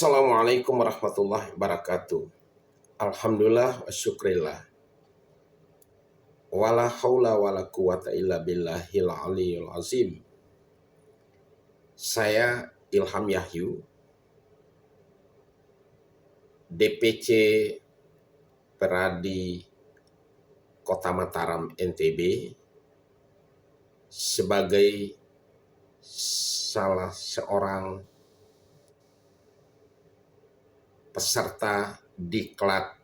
Assalamualaikum warahmatullahi wabarakatuh. Alhamdulillah wa syukrillah. Wala haula wala quwata illa billahil aliyul azim. Saya Ilham Yahyu, DPC Peradi Kota Mataram NTB, sebagai salah seorang peserta diklat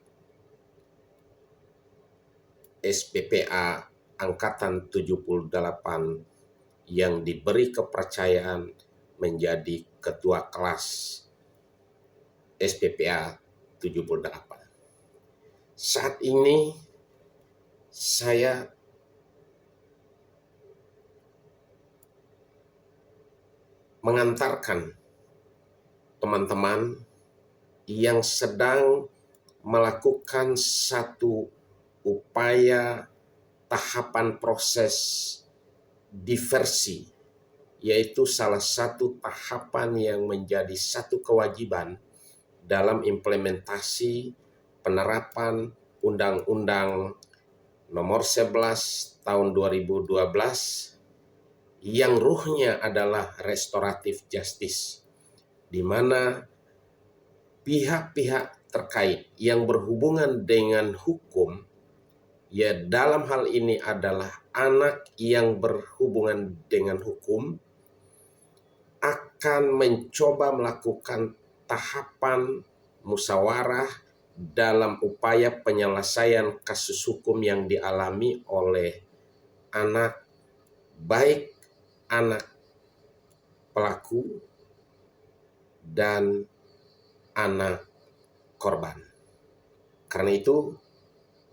SPPA Angkatan 78 yang diberi kepercayaan menjadi ketua kelas SPPA 78. Saat ini saya mengantarkan teman-teman yang sedang melakukan satu upaya tahapan proses diversi, yaitu salah satu tahapan yang menjadi satu kewajiban dalam implementasi penerapan Undang-Undang Nomor 11 Tahun 2012 yang ruhnya adalah restoratif justice, di mana pihak-pihak terkait yang berhubungan dengan hukum, ya dalam hal ini adalah anak yang berhubungan dengan hukum, akan mencoba melakukan tahapan musyawarah dalam upaya penyelesaian kasus hukum yang dialami oleh anak, baik anak pelaku dan anak korban. Karena itu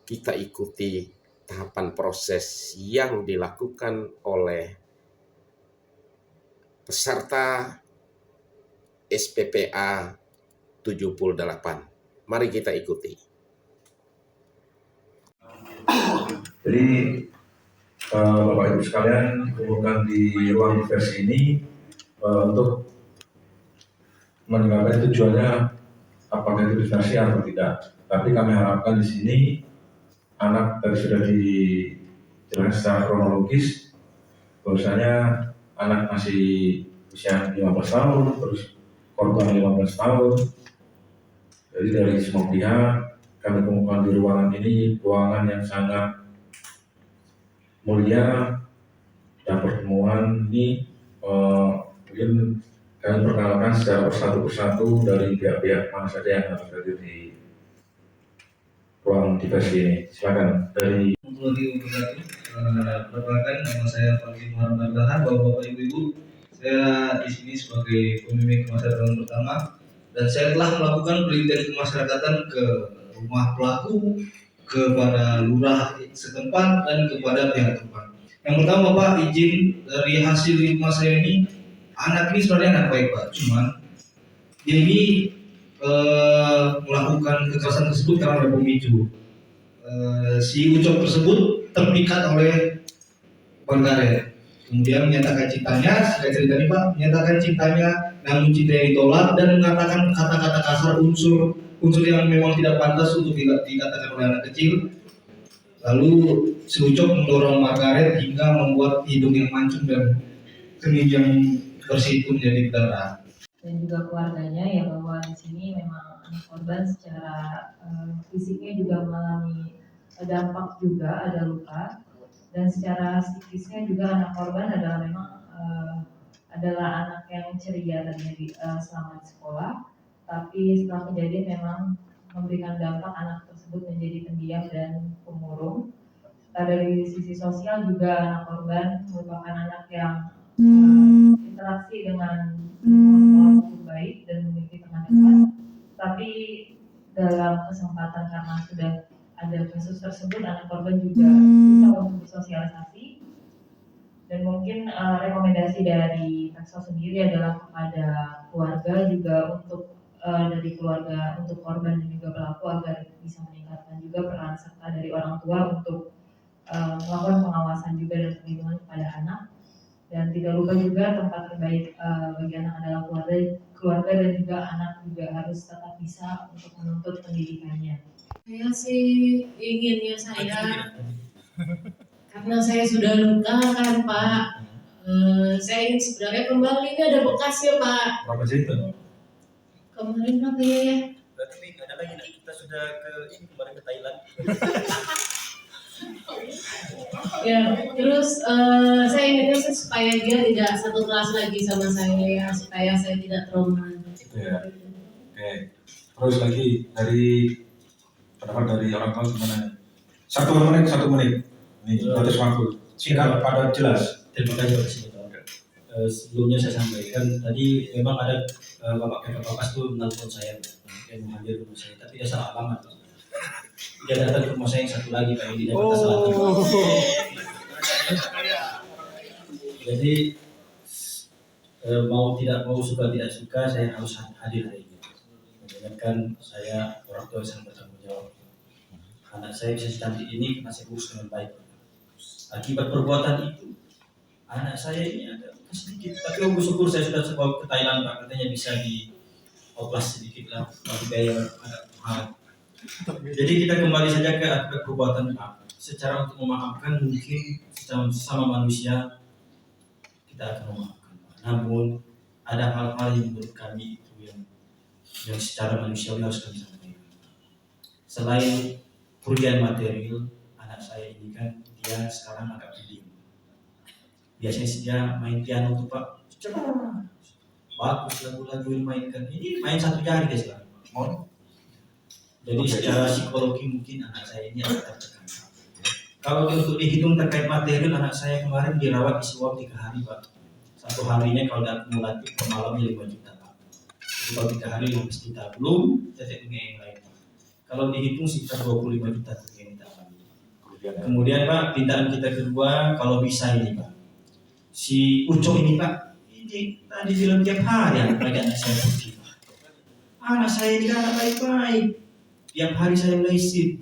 kita ikuti tahapan proses yang dilakukan oleh peserta SPPA 78. Mari kita ikuti. Jadi Bapak Ibu sekalian dikumpulkan di ruang diversi ini untuk mencapai tujuannya, apakah itu diversi atau tidak. Tapi kami harapkan di sini anak tadi sudah dijelaskan secara kronologis, bahwasanya anak masih usia 15 tahun, terus korban 15 tahun. Jadi dari semua pihak kami kumpulkan di ruangan ini, ruangan yang sangat mulia, dan pertemuan ini mungkin kami perkenalkan secara persatu dari pihak-pihak mana saja yang harus hadir di ruang diversi ini. Silakan dari perkenalkan, nama saya Fakih Muhammad Abdallah. Bapak Ibu, saya di sini sebagai pemimpin kemasyarakatan pertama, dan saya telah melakukan penelitian kemasyarakatan ke rumah pelaku, kepada lurah setempat, dan kepada pihak tempat. Yang pertama, Pak, izin dari hasil lima saya ini, anak ini sebenarnya anak baik, Pak. Cuman dia ini melakukan kekerasan tersebut karena ada pemicu. Si Ucok tersebut terpikat oleh Bangkaret, kemudian menyatakan cintanya, singkat cerita ini Pak, menyatakan cintanya, namun cintanya ditolak dan mengatakan kata-kata kasar, unsur yang memang tidak pantas untuk dikatakan oleh anak kecil. Lalu si Ucok mendorong Margaret hingga membuat hidung yang mancung dan kening yang bersih itu menjadi berdarah. Dan juga keluarganya, ya bahwa di sini memang anak korban secara fisiknya juga mengalami dampak, juga ada luka, dan secara psikisnya juga anak korban adalah memang adalah anak yang ceria tadinya selama di sekolah, tapi setelah kejadian memang memberikan dampak anak tersebut menjadi pendiam dan pemurung. Dari sisi sosial juga anak korban merupakan anak yang interaksi dengan lingkungan cukup baik dan memiliki teman dekat, tapi dalam kesempatan karena sudah ada kasus tersebut, anak korban juga bisa untuk bersosialisasi. Dan mungkin rekomendasi dari Pekso sendiri adalah kepada keluarga juga untuk dari keluarga untuk korban dan juga pelaku agar bisa meningkatkan juga peran serta dari orang tua untuk melakukan pengawasan juga dan perlindungan kepada anak. Dan tidak lupa juga tempat terbaik bagi anak adalah keluarga dan juga anak juga harus tetap bisa untuk menuntut pendidikannya. Saya sih inginnya karena saya sudah luka kan Pak, saya ingin sebenarnya kembali, ini ada bekasnya Pak. Berapa juta? Kemarin berapa ya? Berarti ada lagi kita sudah kemarin ke Thailand. Ya, terus saya inginnya sih supaya dia tidak satu kelas lagi sama saya ya, supaya saya tidak trauma. Ya. Oke. Terus lagi dari pendapat dari orang tua gimana? 1 menit. Nih, batas waktu. Singkat, padat, jelas. Terima kasih Pak Presiden. Sebelumnya saya sampaikan tadi memang ada Bapak Kapas itu menelpon saya, dia mau hadir rumah saya, tapi dia salah alamat. Dia datang ke rumah saya yang satu lagi Pak, yang di Jakarta Selatan. Jadi mau tidak mau, suka tidak suka, saya harus hadir hari ini. Mengingatkan saya orang tua yang sangat bertanggung jawab. Anak saya bisa secantik ini karena saya urus dengan baik. Akibat perbuatan itu, anak saya ini ada sedikit, tapi syukur saya sudah bawa ke Thailand Pak, katanya bisa di oplas sedikit lah, bagi biaya agak mahal. Jadi kita kembali saja ke akibat perbuatan Pak. Secara untuk memaafkan mungkin secara sama manusia kita akan memaafkan Pak. Namun ada hal-hal yang menurut kami itu yang secara manusiawi harus kami sampaikan. Selain kerugian material, anak saya ini kan dia sekarang agak pendiam. Biasanya dia main piano tuh Pak, bagus lagu-lagu yang mainkan. Ini main 1 jari dia sekarang. Jadi secara psikologi mungkin anak saya ini agak tertekan. Kalau untuk dihitung terkait material, anak saya kemarin dirawat di Suwam 3 hari Pak. 1 harinya kalau ada akumulatif per malamnya 5 juta Pak. Jadi kalau 3 hari 15 juta, belum tetek yang lain Pak. Kalau dihitung sekitar 25 juta yang kita alami. Kemudian Pak, pintaan kita kedua, kalau bisa ini Pak, si Ucok ini Pak, ini tadi bilang tiap hari anak saya pergi Pak. Anak saya ini kan anak baik-baik, tiap hari saya lesin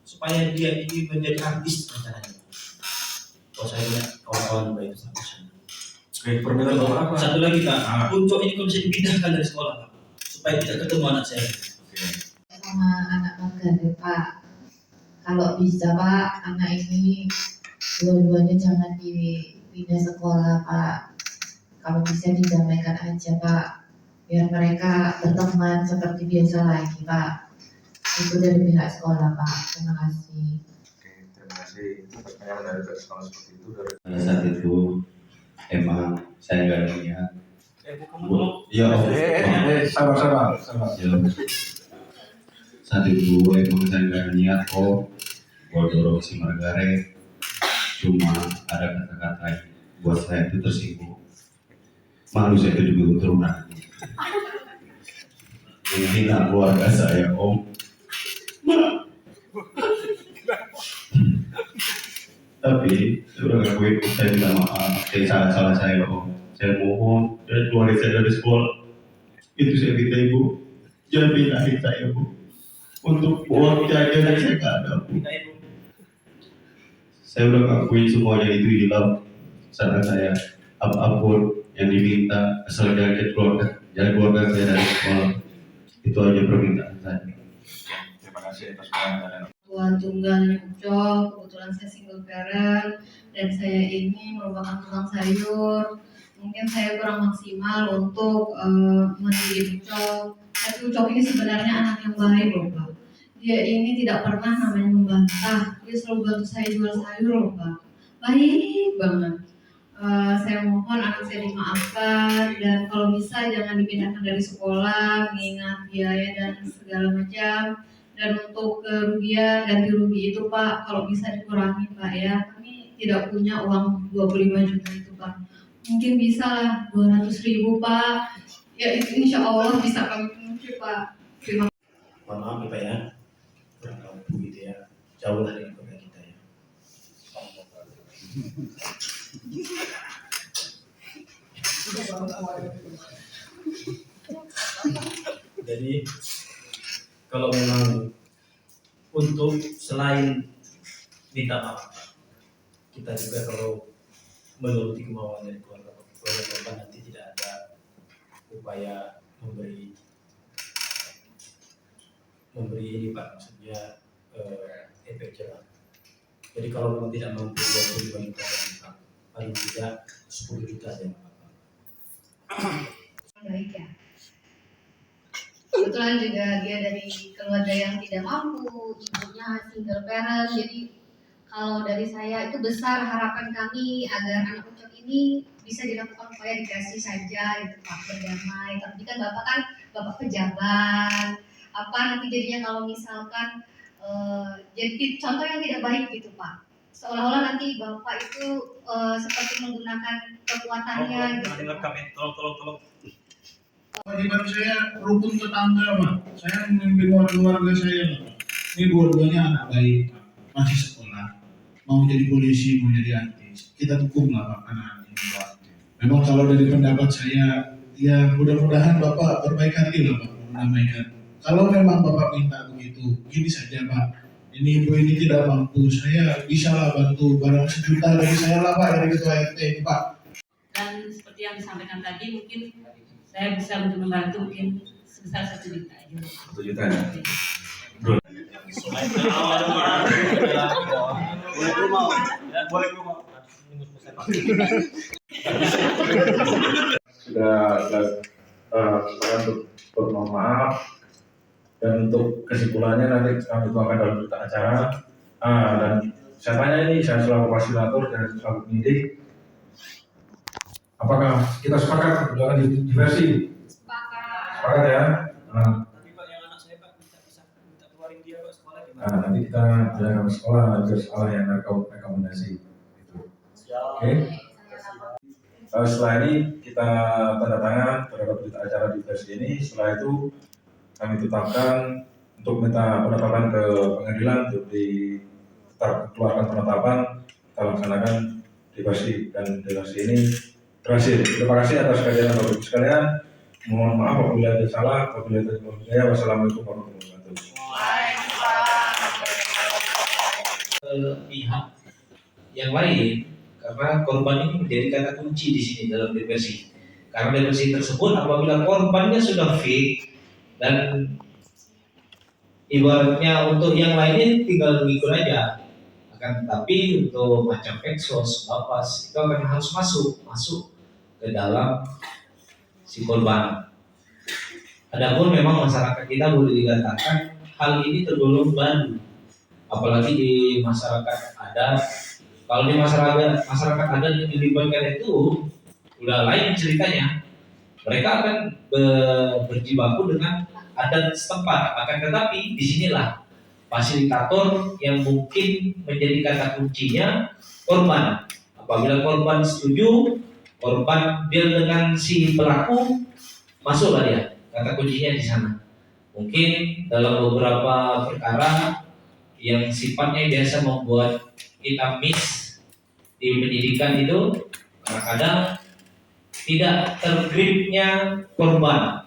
supaya dia ini menjadi artis rencananya. Kalau saya lihat kawan-kawan baik sama saya. Oke, permintaan Bapak apa? Satu lagi Pak, Ucok ini kalau bisa dipindahkan dari sekolah Pak, supaya tidak ketemu anak saya. Sama anak Margaret Pak, kalau bisa Pak, anak ini dua-duanya jangan dipindah sekolah Pak. Kalau bisa didamaikan aja Pak, biar mereka berteman seperti biasa lagi Pak. Itu dari pihak sekolah Pak. Terima kasih. Oke, terima kasih. Pertanyaan dari pihak sekolah seperti itu. Pada saat itu emang saya nggak niat. Bukan dulu. Ya, Sabar. ya. Saat itu emang saya nggak niat kok buat dorong si Margaret. Cuma ada kata-kata yang buat saya itu tersinggung. Malu saya itu juga keturunan. Ini nak keluarga saya Om. Tapi sudah ngakuin saya minta maaf, saya salah saya Om. Saya mohon dan keluarga saya dari sekolah. Itu saya minta Ibu, jangan pindahin saya Bu. Untuk uang jajan saya nggak ada Bu. Saya udah ngakuin semuanya itu hilang. Saat saya apapun yang diminta asal jangan keluarga saya dari sekolah. Itu aja permintaan saya. Terima kasih atas pertanyaan. Tua tunggal Ucok, kebetulan saya single parent dan saya ini merupakan tukang sayur. Mungkin saya kurang maksimal untuk mendidik Ucok. Tapi Ucok ini sebenarnya anak yang baik loh Pak. Dia ini tidak pernah namanya membantah. Dia selalu bantu saya jual sayur loh Pak. Baik banget. Saya mohon anak saya dimaafkan dan kalau bisa jangan dipindahkan dari sekolah mengingat biaya dan segala macam. Dan untuk kerugian ganti rugi itu Pak, kalau bisa dikurangi Pak ya. Kami tidak punya uang 25 juta itu Pak. Mungkin bisa lah 200.000 Pak. Ya itu insya Allah bisa kami penuhi Pak. Terima kasih. Mohon maaf ya Pak ya, kurang mampu gitu ya, jauh dari keluarga kita ya. Jadi kalau memang untuk selain minta maaf, kita juga kalau menuruti kemauan dari keluarga korban, nanti tidak ada upaya memberi ini Pak, maksudnya efek jerah. Jadi kalau memang tidak mampu 25 juta Pak, paling tidak 10 juta saja Pak. Baik ya. Kebetulan juga dia dari keluarga yang tidak mampu, ibunya single parent, jadi kalau dari saya itu besar harapan kami agar anak Ucok ini bisa dilakukan upaya dikasih saja gitu Pak, berdamai. Tapi kan Bapak pejabat, apa nanti jadinya kalau misalkan jadi contoh yang tidak baik gitu Pak. Seolah-olah nanti Bapak itu seperti menggunakan kekuatannya gitu. Tolong. Kewajiban saya rukun tetangga, Pak. Saya memimpin keluarga saya, Pak. Ini dua-duanya anak baik, Pak. Masih sekolah. Mau jadi polisi, mau jadi artis. Kita dukung lah, Pak, anak ini, Pak. Memang kalau dari pendapat saya, ya mudah-mudahan Bapak berbaik hati lah, Pak, menamaikan. Kalau memang Bapak minta begitu, gini saja, Pak. Ini ibu ini tidak mampu, saya bisa lah bantu barang 1 juta dari saya lah, Pak, dari ketua RT ini, Pak. Dan seperti yang disampaikan tadi, mungkin saya bisa untuk membantu mungkin sebesar 1 juta aja. 1 juta ya. Sudah untuk mohon maaf, dan untuk kesimpulannya nanti kami tuangkan dalam berita acara. Dan saya tanya ini, saya selaku fasilitator dan selaku penyidik, apakah kita sepakat untuk diversi? Sepakat ya. Tapi Pak, yang anak saya Pak minta keluarin dia Pak sekolah gimana? Nanti kita jalan sekolah yang rekomendasi. Oke. Setelah ini kita tanda tangan terhadap berita acara diversi ini. Setelah itu kami tetapkan untuk minta penetapan ke pengadilan untuk dikeluarkan penetapan, kita laksanakan diversi, dan diversi ini berhasil. Terima kasih atas kehadiran Bapak Ibu sekalian. Mohon maaf apabila ada salah, apabila ada kekurangan. Wassalamualaikum warahmatullahi wabarakatuh. Pihak yang lain, karena korban ini menjadi kata kunci di sini dalam diversi. Karena diversi tersebut apabila korbannya sudah fit dan ibaratnya untuk yang lainnya tinggal ngikut aja. Akan tetapi untuk macam eksos, bapas itu akan harus masuk ke dalam si korban. Adapun memang masyarakat kita boleh dikatakan hal ini tergolong baru, apalagi di masyarakat adat. Kalau di masyarakat adat yang dilibatkan itu udah lain ceritanya. Mereka akan berjibaku dengan adat setempat. Akan tetapi disinilah fasilitator yang mungkin menjadi kata kuncinya korban. Apabila korban setuju, korban deal dengan si pelaku, masuklah dia. Kata kuncinya di sana. Mungkin dalam beberapa perkara yang sifatnya biasa membuat kita miss di pendidikan itu, kadang-kadang tidak tergripnya korban.